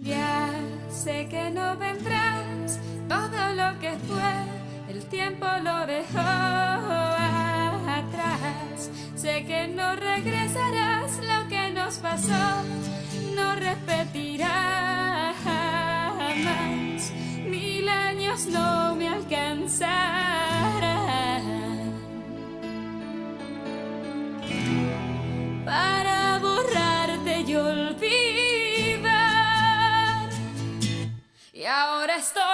Ya sé que no vendrás, todo lo que fue, el tiempo lo dejó atrás. Sé que no regresarás, lo que nos pasó no repetirá jamás. 1000 años no me alcanzarán para borrarte y olvidar. Y ahora estoy